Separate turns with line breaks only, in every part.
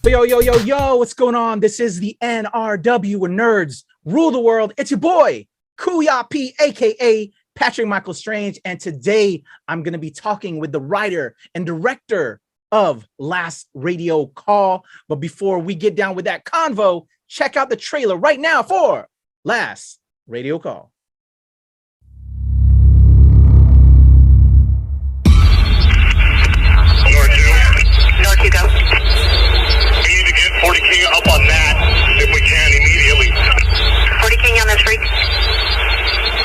Yo, yo, yo, yo, what's going on? This is the NRW where nerds rule the world. It's your boy, Kuya P, aka Patrick Michael Strange. And today I'm going to be talking with the writer and director of Last Radio Call. But before we get down with that convo, check out the trailer right now for Last Radio Call.
North you go.
40 King up on that, if we can, immediately.
40 King on this freak.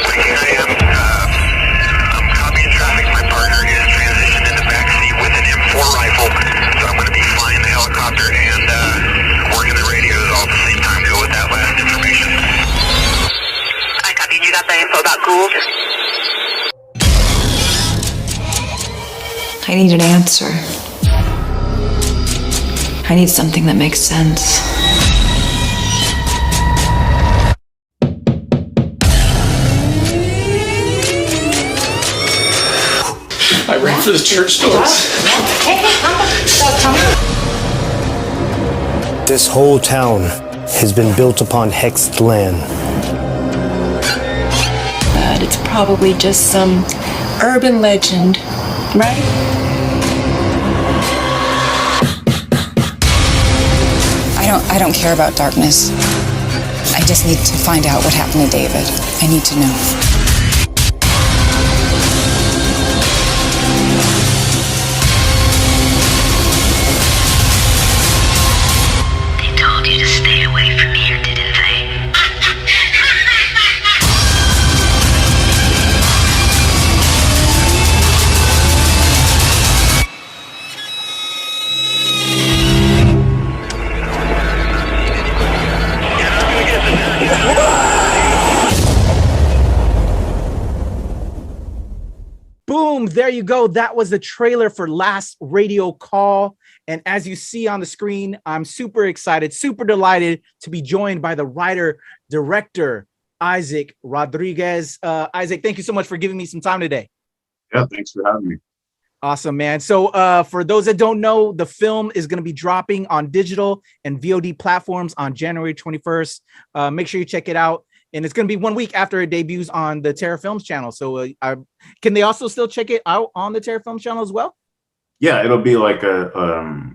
40 King, I am. I'm copying traffic. My partner is transitioned in the backseat with an M4 rifle, so I'm going to be flying the helicopter and working the radios all at the same time to go with that last information.
I copied. You got the info about Gould?
I need an answer. I need something that makes sense.
I ran for the church doors.
This whole town has been built upon hexed land.
But it's probably just some urban legend, right?
I don't care about darkness. I just need to find out what happened to David. I need to know.
They told you to stay away from here, didn't they?
Boom, there you go. That was the trailer for Last Radio Call. And as you see on the screen, I'm super excited, super delighted to be joined by the writer, director, Isaac Rodriguez. Isaac, thank you so much for giving me some time today.
Yeah, thanks for having me.
Awesome, man. So for those that don't know, the film is going to be dropping on digital and VOD platforms on January 21st. Make sure you check it out. And it's going to be 1 week after it debuts on the Terra Films channel. So can they also still check it out on the Terra Films channel as well?
Yeah, it'll be like a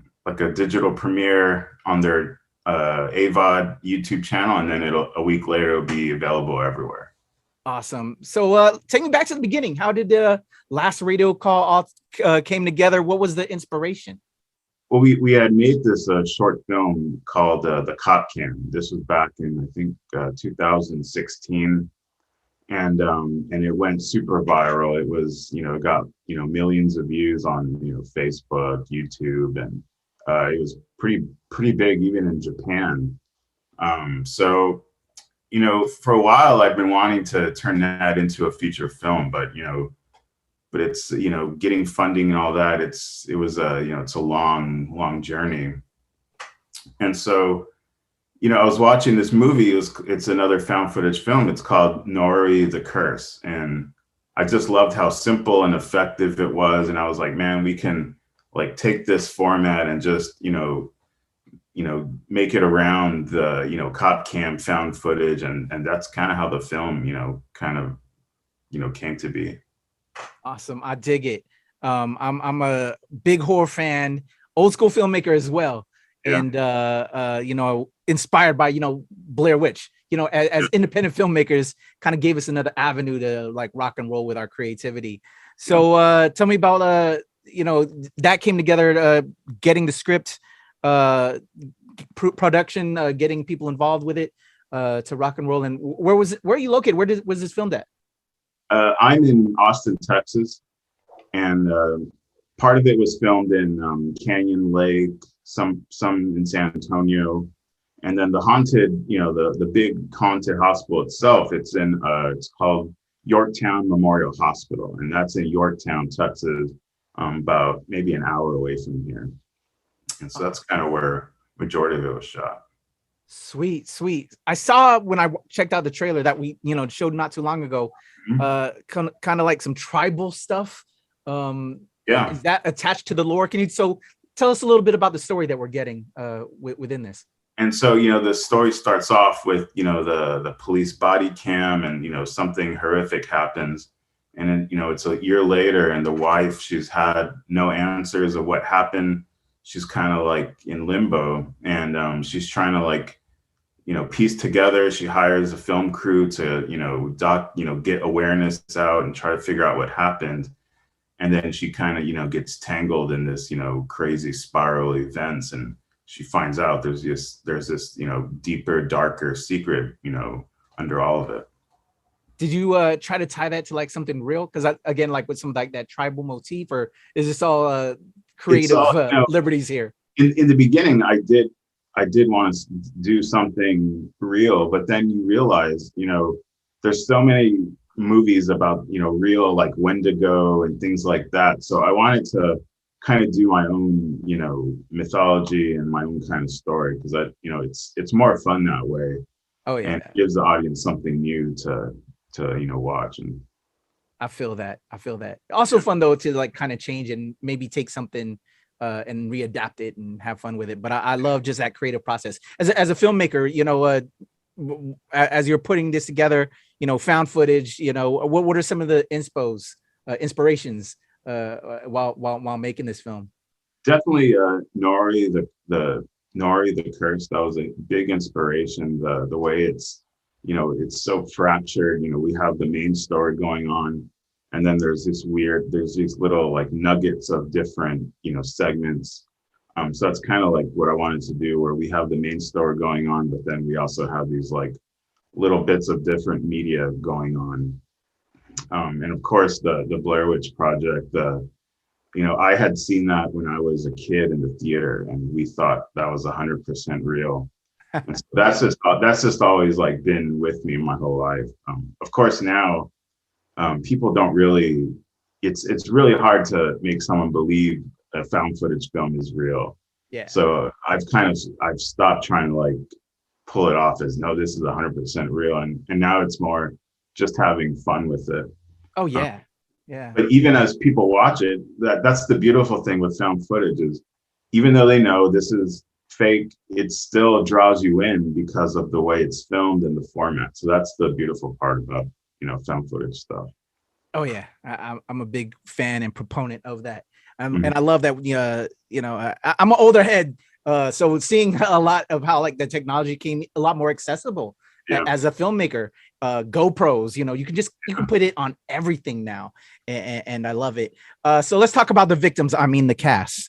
digital premiere on their AVOD YouTube channel, and then a week later it'll be available everywhere.
Awesome. So take me back to the beginning. How did the Last Radio Call all came together? What was the inspiration?
Well, we had made this short film called The Cop Cam. This was back in, I think, 2016. And it went super viral. It was, it got, millions of views on, Facebook, YouTube, and it was pretty big even in Japan. So, for a while I've been wanting to turn that into a feature film, but it's, getting funding and all that, it's a long journey. And so, I was watching this movie. It's another found footage film. It's called Nori the Curse. And I just loved how simple and effective it was. And I was like, man, we can take this format and just, make it around the, cop cam found footage. And that's kind of how the film, came to be.
Awesome. I dig it. I'm a big horror fan, old school filmmaker as well. Yeah. And, inspired by, Blair Witch, as independent filmmakers kind of gave us another avenue to rock and roll with our creativity. So tell me about, that came together, getting the script, production, getting people involved with it to rock and roll. And where are you located? Where was this filmed at?
I'm in Austin, Texas, and part of it was filmed in Canyon Lake, some in San Antonio, and then the haunted, the big haunted hospital itself. It's called Yorktown Memorial Hospital, and that's in Yorktown, Texas, about maybe an hour away from here. And so that's kind of where majority of it was shot.
Sweet. I saw when I checked out the trailer that we, showed not too long ago, kind of like some tribal stuff.
Yeah.
Is that attached to the lore? Can you tell us a little bit about the story that we're getting within this.
And so, the story starts off with, the police body cam, and, something horrific happens. And then, it's a year later, and the wife, she's had no answers of what happened. She's kind of like in limbo, and she's trying to like, piece together. She hires a film crew to, get awareness out and try to figure out what happened. And then she kind of, gets tangled in this, crazy spiral events, and she finds out there's this, deeper, darker secret, under all of it.
Did you try to tie that to like something real? Because again, like with some like that tribal motif, or is this all creative liberties here?
In the beginning, I did want to do something real, but then you realize, there's so many movies about, real like Wendigo and things like that. So I wanted to kind of do my own, mythology and my own kind of story, because it's more fun that way.
Oh yeah,
and it gives the audience something new to watch. And
I feel that. Also fun though to like kind of change and maybe take something and readapt it and have fun with it. But I love just that creative process as a filmmaker. As you're putting this together, found footage. What are some of the inspirations while making this film?
Definitely Nori, the Nori, the Curse. That was a big inspiration. The way it's so fractured. We have the main story going on, and then there's these little like nuggets of different segments. So that's kind of like what I wanted to do, where we have the main story going on, but then we also have these like little bits of different media going on. And of course the Blair Witch Project, I had seen that when I was a kid in the theater, and we thought that was 100% real. And so that's just always like been with me my whole life. Of course now, people don't really, it's really hard to make someone believe a found footage film is real.
Yeah. So
I've stopped trying to like pull it off as no, this is 100% real. And now it's more just having fun with it.
Oh yeah. Yeah.
But even as people watch it, that's the beautiful thing with found footage is, even though they know this is fake, it still draws you in because of the way it's filmed and the format. So that's the beautiful part about, found footage stuff.
Oh yeah. I'm a big fan and proponent of that. And I love that, I'm an older head. So seeing a lot of how like the technology came a lot more accessible as a filmmaker, GoPros, you can put it on everything now. And I love it. So let's talk about the victims. I mean, the cast.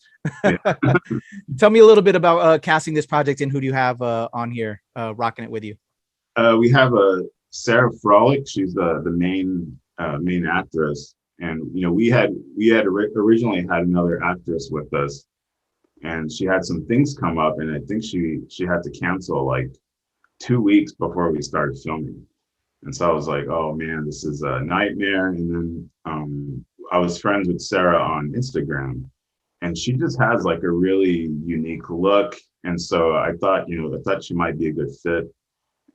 Tell me a little bit about casting this project, and who do you have on here rocking it with you?
We have Sarah Frolic. She's the main actress. And, we had originally had another actress with us, and she had some things come up, and I think she had to cancel like 2 weeks before we started filming. And so I was like, oh man, this is a nightmare. And then I was friends with Sarah on Instagram, and she just has like a really unique look. And so I thought she might be a good fit.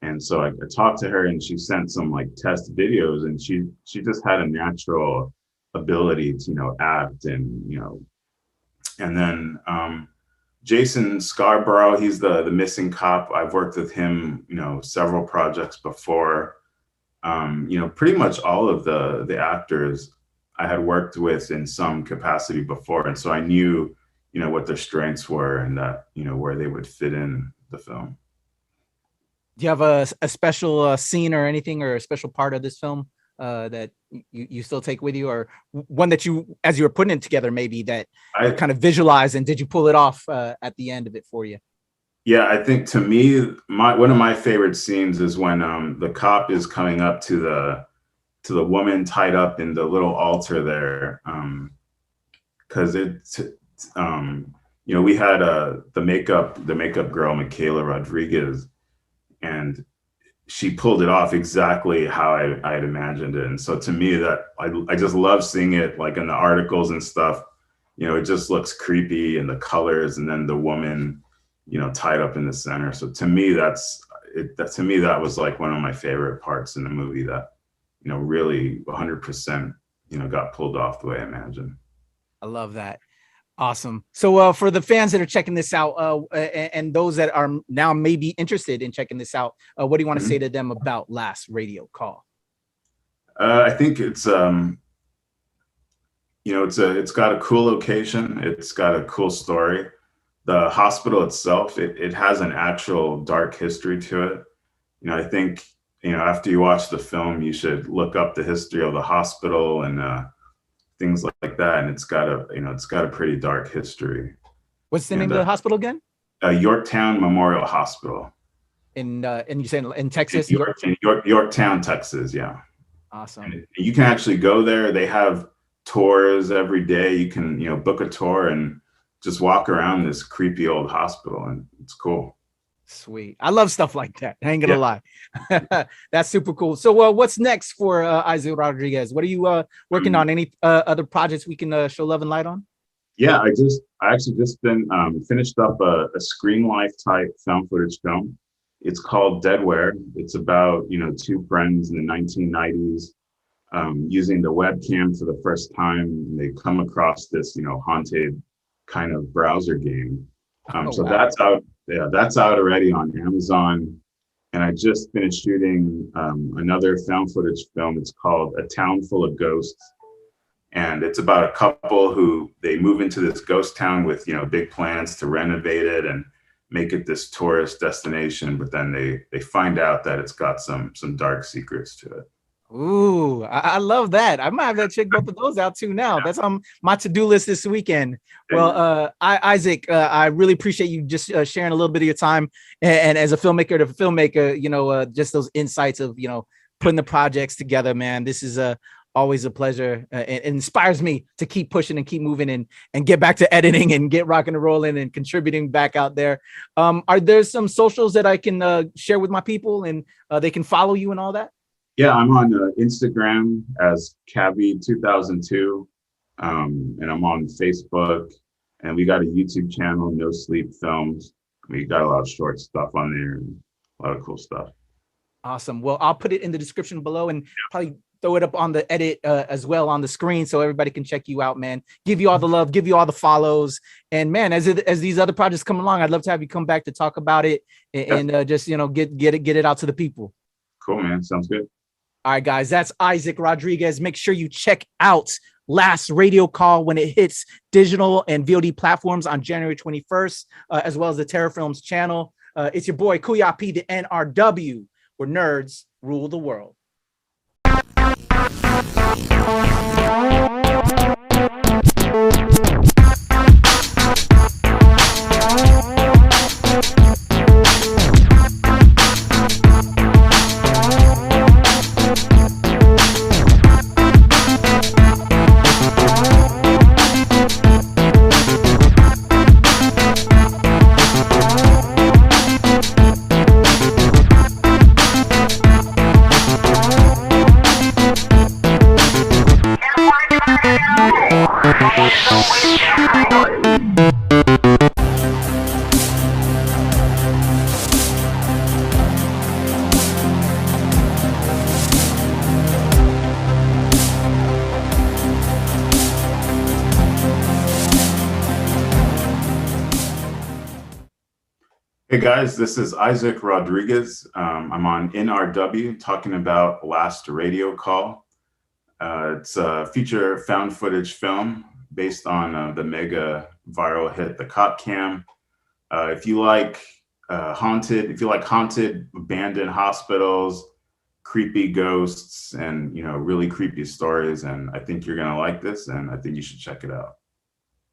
And so I talked to her, and she sent some like test videos, and she just had a natural ability to, act and, and then Jason Scarborough, he's the missing cop. I've worked with him, several projects before. Pretty much all of the actors I had worked with in some capacity before. And so I knew, what their strengths were, and that, where they would fit in the film.
Do you have a special scene or anything, or a special part of this film that you still take with you, or one that you, as you were putting it together, maybe that I kind of visualized, and did you pull it off at the end of it for you?
Yeah, I think to me, one of my favorite scenes is when the cop is coming up to the woman tied up in the little altar there, because we had the makeup girl, Michaela Rodriguez, and she pulled it off exactly how I had imagined it. And so to me, that I just love seeing it like in the articles and stuff. It just looks creepy, and the colors, and then the woman, tied up in the center. So to me, that was like one of my favorite parts in the movie that, really 100%, got pulled off the way I imagined.
I love that. Awesome. So for the fans that are checking this out, and those that are now maybe interested in checking this out, what do you want to say to them about Last Radio Call?
I think it's it's got a cool location. It's got a cool story. The hospital itself, it has an actual dark history to it. I think, after you watch the film, you should look up the history of the hospital and things like that. And it's got a pretty dark history.
What's the name of the hospital again?
Yorktown Memorial Hospital.
And you saying in Texas?
Yorktown, Texas. Yeah.
Awesome.
And you can actually go there. They have tours every day. You can, book a tour and just walk around this creepy old hospital, and it's cool.
Sweet. I love stuff like that. I ain't gonna lie. That's super cool. So what's next for Isaac Rodriguez? What are you working on? Any other projects we can show love and light on?
Yeah, I actually just been finished up a screen life type found footage film. It's called Deadware. It's about, two friends in the 1990s using the webcam for the first time. They come across this, haunted kind of browser game. So wow. That's out. Yeah, that's out already on Amazon. And I just finished shooting another found footage film. It's called A Town Full of Ghosts. And it's about a couple who they move into this ghost town with, big plans to renovate it and make it this tourist destination. But then they find out that it's got some dark secrets to it.
Ooh, I love that. I might have to check both of those out too now. That's on my to-do list this weekend. Well, Isaac, I really appreciate you just sharing a little bit of your time and as a filmmaker to filmmaker, just those insights of, putting the projects together, man. This is always a pleasure. It inspires me to keep pushing and keep moving and get back to editing and get rocking and rolling and contributing back out there. Are there some socials that I can share with my people and they can follow you and all that?
Yeah, I'm on Instagram as Cavi2002, and I'm on Facebook, and we got a YouTube channel, No Sleep Films. We got a lot of short stuff on there, and a lot of cool stuff.
Awesome. Well, I'll put it in the description below and probably throw it up on the edit as well on the screen so everybody can check you out, man. Give you all the love, give you all the follows, and man, as these other projects come along, I'd love to have you come back to talk about it and just get it out to the people.
Cool, man. Sounds good.
All right, guys, that's Isaac Rodriguez. Make sure you check out Last Radio Call when it hits digital and VOD platforms on January 21st, as well as the Terror Films channel. It's your boy, Kuya P, the NRW, where nerds rule the world.
Hey guys, this is Isaac Rodriguez. I'm on NRW talking about Last Radio Call. It's a feature found footage film based on the mega viral hit, The Cop Cam. If you like haunted abandoned hospitals, creepy ghosts, and really creepy stories, and I think you're gonna like this, and I think you should check it out.